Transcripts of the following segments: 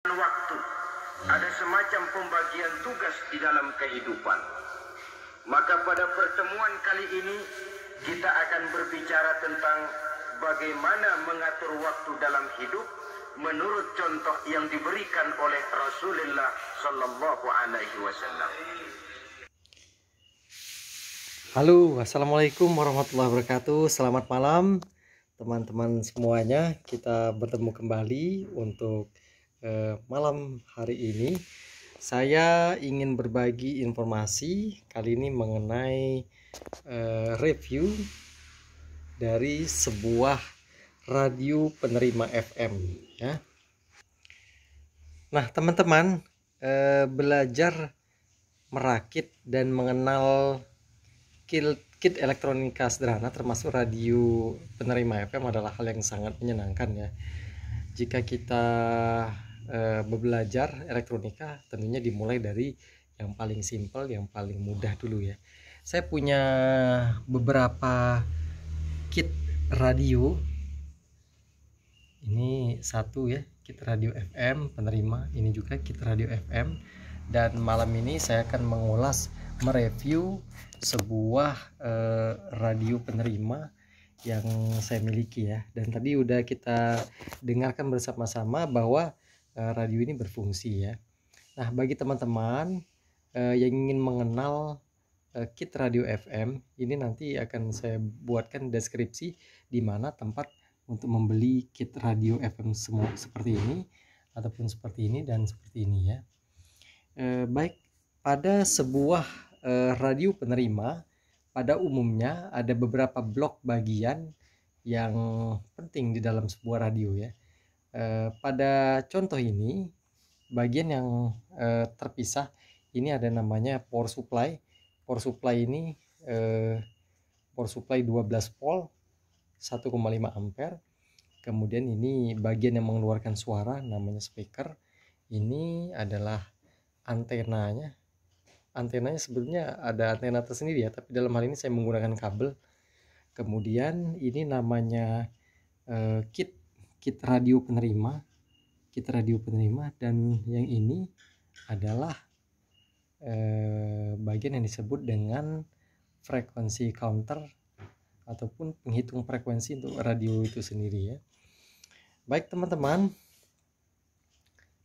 waktu, ada semacam pembagian tugas di dalam kehidupan. Maka pada pertemuan kali ini kita akan berbicara tentang bagaimana mengatur waktu dalam hidup menurut contoh yang diberikan oleh Rasulullah sallallahu alaihi wasallam. Halo, assalamualaikum warahmatullahi wabarakatuh. Selamat malam teman-teman semuanya. Kita bertemu kembali untuk malam hari ini. Saya ingin berbagi informasi kali ini mengenai review dari sebuah radio penerima FM ya. Nah teman-teman, belajar merakit dan mengenal kit elektronika sederhana termasuk radio penerima FM adalah hal yang sangat menyenangkan ya. Jika kita belajar elektronika, tentunya dimulai dari yang paling simpel, yang paling mudah dulu ya. Saya punya beberapa kit radio. Ini satu ya, kit radio FM penerima. Ini juga kit radio FM. Dan malam ini saya akan mengulas, mereview sebuah radio penerima yang saya miliki ya. Dan tadi udah kita dengarkan bersama-sama bahwa radio ini berfungsi ya. Nah bagi teman-teman yang ingin mengenal kit radio FM ini, nanti akan saya buatkan deskripsi di mana tempat untuk membeli kit radio FM semua seperti ini ataupun seperti ini dan seperti ini ya. Baik, pada sebuah radio penerima pada umumnya ada beberapa blok bagian yang penting di dalam sebuah radio ya. Pada contoh ini, bagian yang terpisah ini ada namanya power supply. Power supply ini power supply 12 volt 1,5 ampere. Kemudian ini bagian yang mengeluarkan suara namanya speaker. Ini adalah antenanya. Antenanya sebetulnya ada antena tersendiri ya, tapi dalam hal ini saya menggunakan kabel. Kemudian ini namanya kit radio penerima, dan yang ini adalah bagian yang disebut dengan frekuensi counter ataupun penghitung frekuensi untuk radio itu sendiri ya. Baik teman-teman,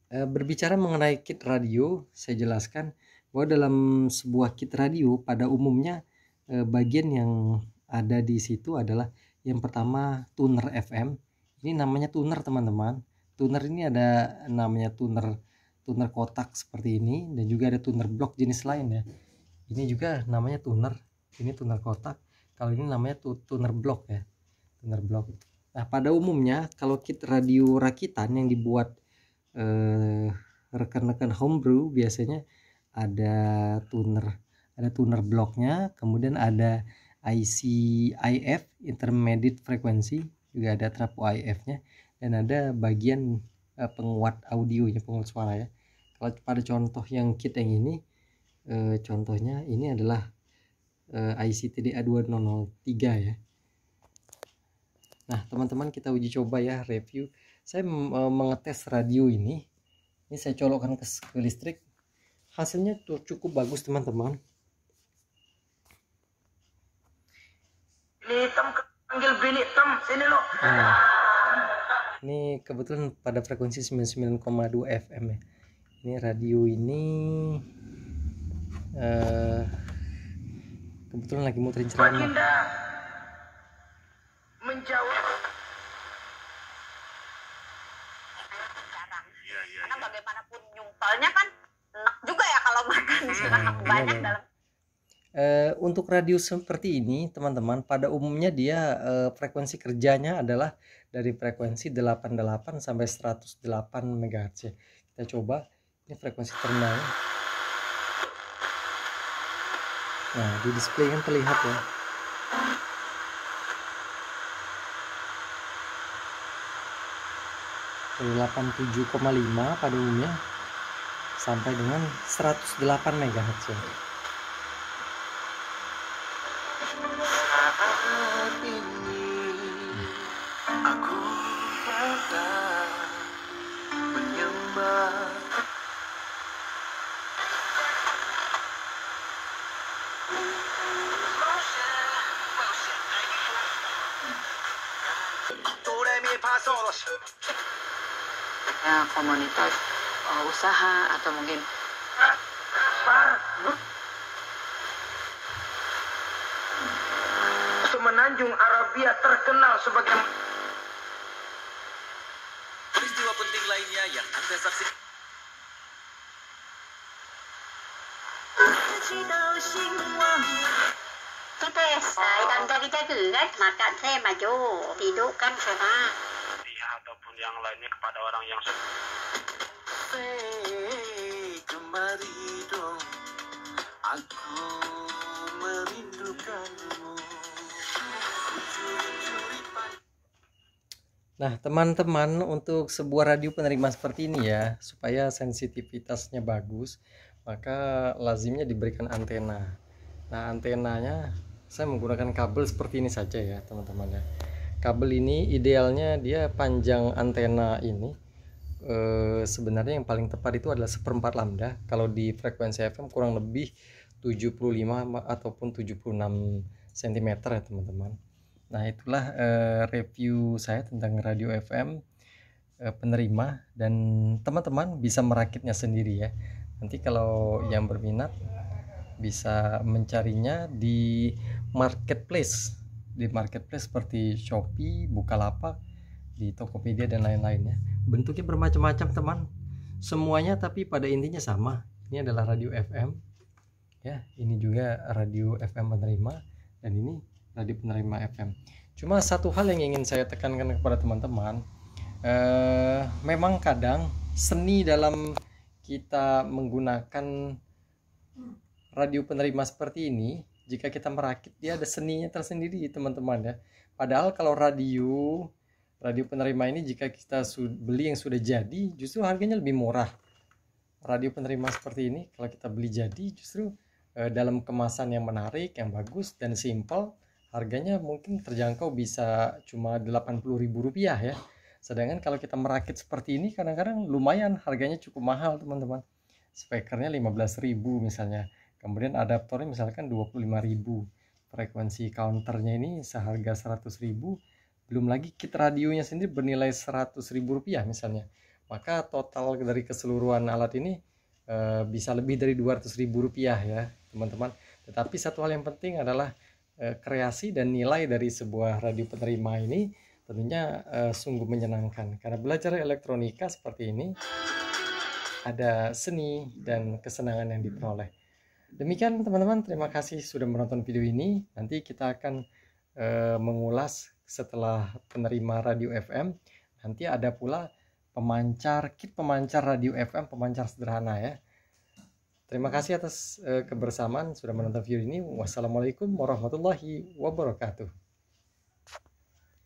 berbicara mengenai kit radio, saya jelaskan bahwa dalam sebuah kit radio pada umumnya bagian yang ada di situ adalah yang pertama tuner FM. Ini namanya tuner teman-teman. Tuner ini ada namanya tuner kotak seperti ini, dan juga ada tuner blok jenis lain ya. Ini juga namanya tuner. Ini tuner kotak. Kalau ini namanya tuner blok ya. Tuner blok. Nah pada umumnya kalau kit radio rakitan yang dibuat rekan-rekan homebrew biasanya ada tuner bloknya, kemudian ada IC IF intermediate frekuensi, juga ada trafo IF-nya, dan ada bagian penguat audionya, penguat suara ya. Kalau pada contoh yang kit yang ini, contohnya ini adalah IC TDA 2003 ya. Nah teman-teman, kita uji coba ya, review. Saya mengetes radio ini saya colokkan ke listrik. Hasilnya tuh cukup bagus teman-teman. Hitam panggil bini hitam sini lo. Nah, ini kebetulan pada frekuensi 99,2 FM ya. Ini radio ini kebetulan lagi muterin ceramah. Baginda menjawab. Karena bagaimanapun nyumpalnya kan enak juga ya kalau makan banyak dalam. Untuk radio seperti ini teman-teman, pada umumnya dia frekuensi kerjanya adalah dari frekuensi 88 sampai 108 MHz ya. Kita coba, ini frekuensi terendah. Nah di display kan terlihat ya. Dari 87,5 pada umumnya sampai dengan 108 MHz ya. Aku menyembah Ya, komunitas usaha atau mungkin Semenanjung Arabia terkenal sebagai peristiwa penting lainnya yang Anda saksikan. Dan dari dagangan makan saya maju hidupkan sana dia ataupun yang lainnya kepada orang yang Kemari dong, aku merindukanmu. Nah, teman-teman, untuk sebuah radio penerima seperti ini ya, supaya sensitivitasnya bagus, maka lazimnya diberikan antena. Nah, antenanya saya menggunakan kabel seperti ini saja ya, teman-teman ya. Kabel ini idealnya dia panjang antena ini sebenarnya yang paling tepat itu adalah 1/4 lambda. Kalau di frekuensi FM kurang lebih 75 ataupun 76 cm ya, teman-teman. Nah, itulah review saya tentang radio FM penerima, dan teman-teman bisa merakitnya sendiri ya. Nanti kalau yang berminat bisa mencarinya di marketplace seperti Shopee, Bukalapak, di Tokopedia dan lain-lainnya. Bentuknya bermacam-macam, teman. Semuanya tapi pada intinya sama. Ini adalah radio FM. Ya, ini juga radio FM penerima, dan ini radio penerima FM. Cuma satu hal yang ingin saya tekankan kepada teman-teman, memang kadang seni dalam kita menggunakan radio penerima seperti ini, jika kita merakit, dia ada seninya tersendiri, teman-teman ya. Padahal kalau radio penerima ini jika kita beli yang sudah jadi, justru harganya lebih murah. Radio penerima seperti ini kalau kita beli jadi, justru dalam kemasan yang menarik, yang bagus dan simpel, harganya mungkin terjangkau, bisa cuma Rp80.000 ya. Sedangkan kalau kita merakit seperti ini, kadang-kadang lumayan harganya cukup mahal, teman-teman. Speakernya 15.000 misalnya, kemudian adaptornya misalkan 25.000, frekuensi counternya ini seharga 100.000, belum lagi kit radionya sendiri bernilai Rp100.000 misalnya. Maka total dari keseluruhan alat ini bisa lebih dari Rp200.000 ya, teman-teman. Tetapi satu hal yang penting adalah kreasi dan nilai dari sebuah radio penerima ini tentunya sungguh menyenangkan, karena belajar elektronika seperti ini ada seni dan kesenangan yang diperoleh. Demikian teman-teman, terima kasih sudah menonton video ini. Nanti kita akan mengulas setelah penerima radio FM. Nanti ada pula kit pemancar radio FM, pemancar sederhana ya. Terima kasih atas kebersamaan sudah menonton video ini. Wassalamualaikum warahmatullahi wabarakatuh.